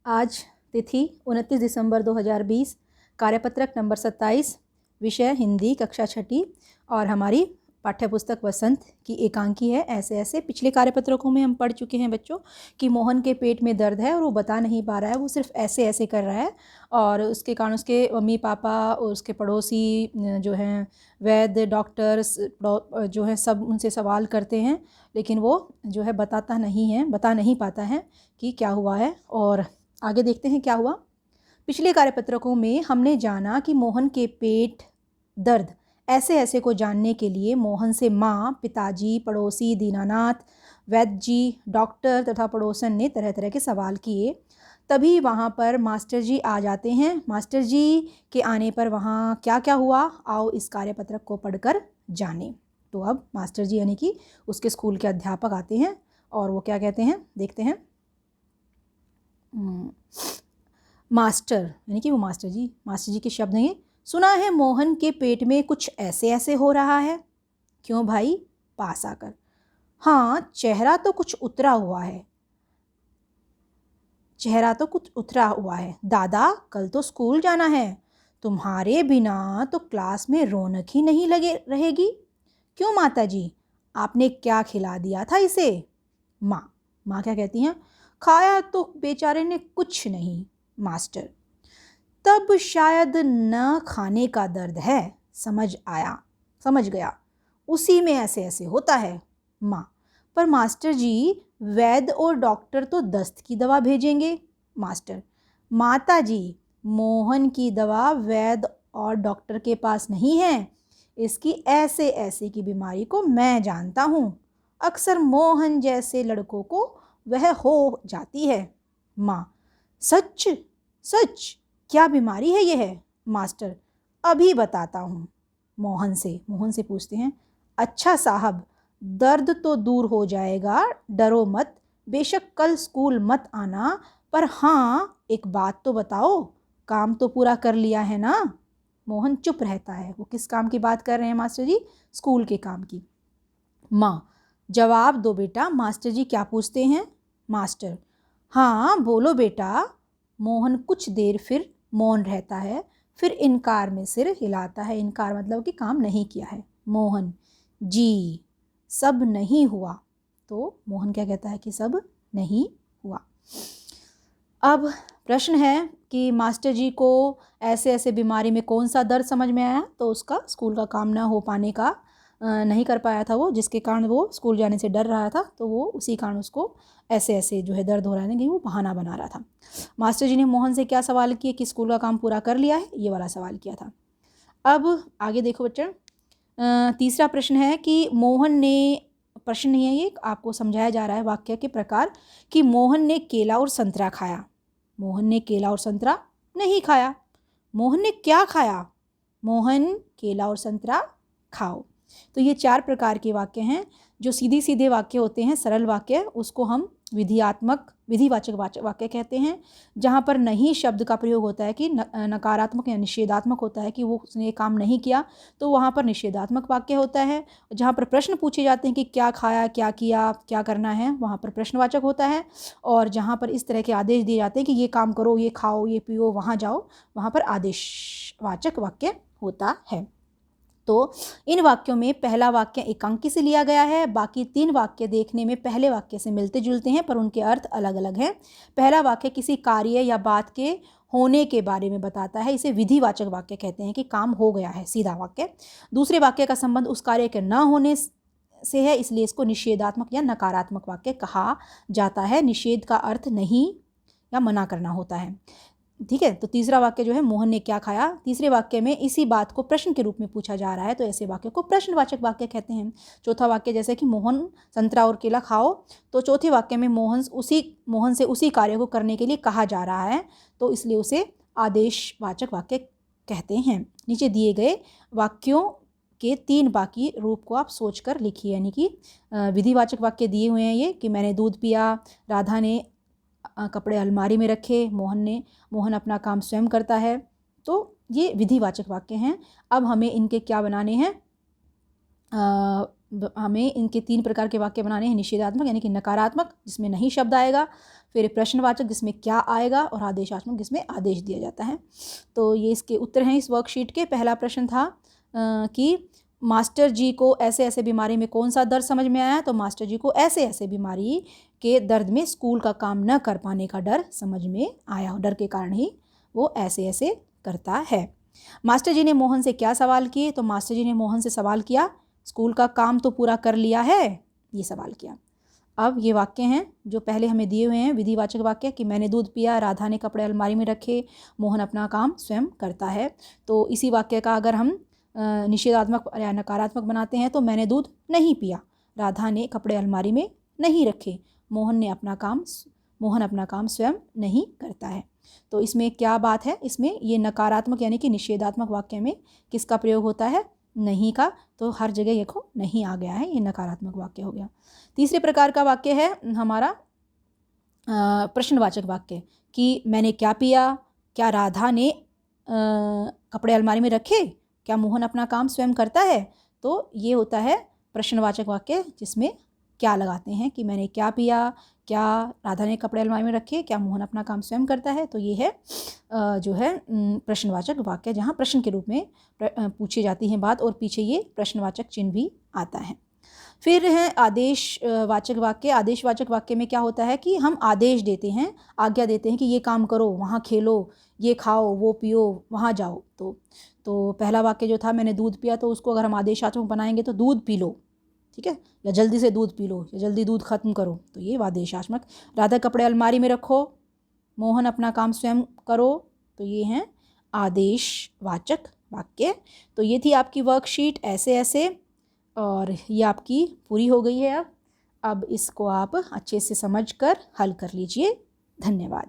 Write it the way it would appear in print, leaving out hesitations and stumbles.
आज तिथि 29 दिसंबर 2020, कार्यपत्रक नंबर 27, विषय हिंदी, कक्षा छठी और हमारी पाठ्यपुस्तक वसंत की एकांकी है। ऐसे ऐसे पिछले कार्यपत्रकों में हम पढ़ चुके हैं बच्चों कि मोहन के पेट में दर्द है और वो बता नहीं पा रहा है, वो सिर्फ ऐसे ऐसे कर रहा है और उसके कारण उसके मम्मी पापा और उसके पड़ोसी जो हैं वैद्य डॉक्टर्स जो हैं सब उनसे सवाल करते हैं, लेकिन वो जो है बता नहीं पाता है कि क्या हुआ है। और आगे देखते हैं क्या हुआ। पिछले कार्यपत्रकों में हमने जाना कि मोहन के पेट दर्द ऐसे ऐसे को जानने के लिए मोहन से माँ, पिताजी, पड़ोसी, दीनानाथ, वैद्य जी, डॉक्टर तथा पड़ोसन ने तरह तरह के सवाल किए। तभी वहाँ पर मास्टर जी आ जाते हैं। मास्टर जी के आने पर वहाँ क्या क्या हुआ, आओ इस कार्यपत्रक को पढ़कर जानें। तो अब मास्टर जी यानी कि उसके स्कूल के अध्यापक आते हैं और वो क्या कहते हैं, देखते हैं। मास्टर यानी कि वो मास्टर जी के शब्द हैं, सुना है मोहन के पेट में कुछ ऐसे ऐसे हो रहा है। क्यों भाई, पास आकर। हाँ, चेहरा तो कुछ उतरा हुआ है। दादा, कल तो स्कूल जाना है, तुम्हारे बिना तो क्लास में रौनक ही नहीं लगे रहेगी। क्यों माता जी, आपने क्या खिला दिया था इसे? माँ क्या कहती हैं, खाया तो बेचारे ने कुछ नहीं। मास्टर, तब शायद न खाने का दर्द है, समझ गया, उसी में ऐसे ऐसे होता है। माँ, पर मास्टर जी, वैद्य और डॉक्टर तो दस्त की दवा भेजेंगे। मास्टर, माता जी, मोहन की दवा वैद्य और डॉक्टर के पास नहीं है, इसकी ऐसे ऐसे की बीमारी को मैं जानता हूँ, अक्सर मोहन जैसे लड़कों को वह हो जाती है। माँ, सच सच, क्या बीमारी है यह? मास्टर, अभी बताता हूँ। मोहन से पूछते हैं, अच्छा साहब, दर्द तो दूर हो जाएगा, डरो मत, बेशक कल स्कूल मत आना, पर हाँ एक बात तो बताओ, काम तो पूरा कर लिया है ना? मोहन चुप रहता है। वो किस काम की बात कर रहे हैं मास्टर जी? स्कूल के काम की। माँ, जवाब दो बेटा, मास्टर जी क्या पूछते हैं? मास्टर, हाँ बोलो बेटा। मोहन कुछ देर फिर मौन रहता है, फिर इनकार में सिर हिलाता है। इनकार मतलब कि काम नहीं किया है। मोहन, जी सब नहीं हुआ। तो मोहन क्या कहता है कि सब नहीं हुआ। अब प्रश्न है कि मास्टर जी को ऐसे ऐसे बीमारी में कौन सा दर्द समझ में आया? तो उसका स्कूल का काम ना हो पाने का, नहीं कर पाया था वो, जिसके कारण वो स्कूल जाने से डर रहा था, तो वो उसी कारण उसको ऐसे ऐसे जो है दर्द हो रहा है कि वो बहाना बना रहा था। मास्टर जी ने मोहन से क्या सवाल किए कि स्कूल का काम पूरा कर लिया है, ये वाला सवाल किया था। अब आगे देखो बच्चों, तीसरा प्रश्न है कि मोहन ने, प्रश्न नहीं है ये, आपको समझाया जा रहा है वाक्य के प्रकार कि मोहन ने केला और संतरा खाया। मोहन ने केला और संतरा नहीं खाया। मोहन ने क्या खाया? मोहन केला और संतरा खाओ। तो ये 4 प्रकार के वाक्य हैं। जो सीधे सीधे वाक्य होते हैं, सरल वाक्य, उसको हम विधिवाचक वाक्य कहते हैं। जहाँ पर नहीं शब्द का प्रयोग होता है कि नकारात्मक या निषेधात्मक होता है कि वो उसने काम नहीं किया, तो वहाँ पर निषेधात्मक वाक्य होता है। जहाँ पर प्रश्न पूछे जाते हैं कि क्या खाया, क्या किया, क्या करना है, वहाँ पर प्रश्नवाचक होता है। और जहाँ पर इस तरह के आदेश दिए जाते हैं कि ये काम करो, ये खाओ, ये पियो, वहाँ जाओ, वहाँ पर आदेशवाचक वाक्य होता है। तो इन वाक्यों में पहला वाक्य एकांकी से लिया गया है। बाकी 3 वाक्य देखने में पहले वाक्य से मिलते जुलते हैं, पर उनके अर्थ अलग अलग हैं। पहला वाक्य किसी कार्य या बात के होने के बारे में बताता है, इसे विधिवाचक वाक्य कहते हैं कि काम हो गया है, सीधा वाक्य। दूसरे वाक्य का संबंध उस कार्य के न होने से है, इसलिए इसको निषेधात्मक या नकारात्मक वाक्य कहा जाता है। निषेध का अर्थ नहीं या मना करना होता है। ठीक है, तो तीसरा वाक्य जो है मोहन ने क्या खाया, तीसरे वाक्य में इसी बात को प्रश्न के रूप में पूछा जा रहा है, तो ऐसे वाक्य को प्रश्नवाचक वाक्य कहते हैं। चौथा वाक्य जैसे कि मोहन संतरा और केला खाओ, तो चौथे वाक्य में मोहन से उसी कार्य को करने के लिए कहा जा रहा है, तो इसलिए उसे आदेशवाचक वाक्य कहते हैं। नीचे दिए गए वाक्यों के 3 बाकी रूप को आप सोचकर लिखिए, यानी कि विधिवाचक वाक्य दिए हुए हैं ये कि मैंने दूध पिया, राधा ने कपड़े अलमारी में रखे, मोहन अपना काम स्वयं करता है। तो ये विधिवाचक वाक्य हैं। अब हमें इनके क्या बनाने हैं, हमें इनके 3 प्रकार के वाक्य बनाने हैं। निषेधात्मक यानी कि नकारात्मक, जिसमें नहीं शब्द आएगा, फिर प्रश्नवाचक जिसमें क्या आएगा, और आदेशात्मक जिसमें आदेश दिया जाता है। तो ये इसके उत्तर हैं इस वर्कशीट के। पहला प्रश्न था कि मास्टर जी को ऐसे ऐसे बीमारी में कौन सा दर्द समझ में आया, तो मास्टर जी को ऐसे ऐसे बीमारी के दर्द में स्कूल का काम न कर पाने का डर समझ में आया, डर के कारण ही वो ऐसे ऐसे करता है। मास्टर जी ने मोहन से क्या सवाल किए, तो मास्टर जी ने मोहन से सवाल किया स्कूल का काम तो पूरा कर लिया है, ये सवाल किया। अब ये वाक्य हैं जो पहले हमें दिए हुए हैं, विधिवाचक वाक्य कि मैंने दूध पिया, राधा ने कपड़े अलमारी में रखे, मोहन अपना काम स्वयं करता है। तो इसी वाक्य का अगर हम निषेधात्मक या नकारात्मक बनाते हैं तो मैंने दूध नहीं पिया, राधा ने कपड़े अलमारी में नहीं रखे, मोहन अपना काम स्वयं नहीं करता है। तो इसमें क्या बात है, इसमें ये नकारात्मक यानी कि निषेधात्मक वाक्य में किसका प्रयोग होता है, नहीं का। तो हर जगह देखो नहीं आ गया है, ये नकारात्मक वाक्य हो गया। तीसरे प्रकार का वाक्य है हमारा प्रश्नवाचक वाक्य कि मैंने क्या पिया, क्या राधा ने कपड़े अलमारी में रखे, क्या मोहन अपना काम स्वयं करता है। तो ये होता है प्रश्नवाचक वाक्य जिसमें क्या लगाते हैं कि मैंने क्या पिया, क्या राधा ने कपड़े अलमारी में रखे, क्या मोहन अपना काम स्वयं करता है। तो ये है जो है प्रश्नवाचक वाक्य, जहाँ प्रश्न के रूप में पूछी जाती है बात और पीछे ये प्रश्नवाचक चिन्ह भी आता है। फिर है आदेशवाचक वाक्य। आदेशवाचक वाक्य में क्या होता है कि हम आदेश देते हैं, आज्ञा देते हैं कि ये काम करो, वहाँ खेलो, ये खाओ, वो पियो, वहाँ जाओ। तो पहला वाक्य जो था मैंने दूध पिया, तो उसको अगर हम आदेशात्मक बनाएंगे तो दूध पी लो, ठीक है, या जल्दी से दूध पी लो, या जल्दी दूध खत्म करो, तो ये आदेशात्मक। राधा कपड़े अलमारी में रखो, मोहन अपना काम स्वयं करो, तो ये हैं आदेशवाचक वाक्य। तो ये थी आपकी वर्कशीट ऐसे ऐसे, और ये आपकी पूरी हो गई है। अब इसको आप अच्छे से समझकर हल कर लीजिए। धन्यवाद।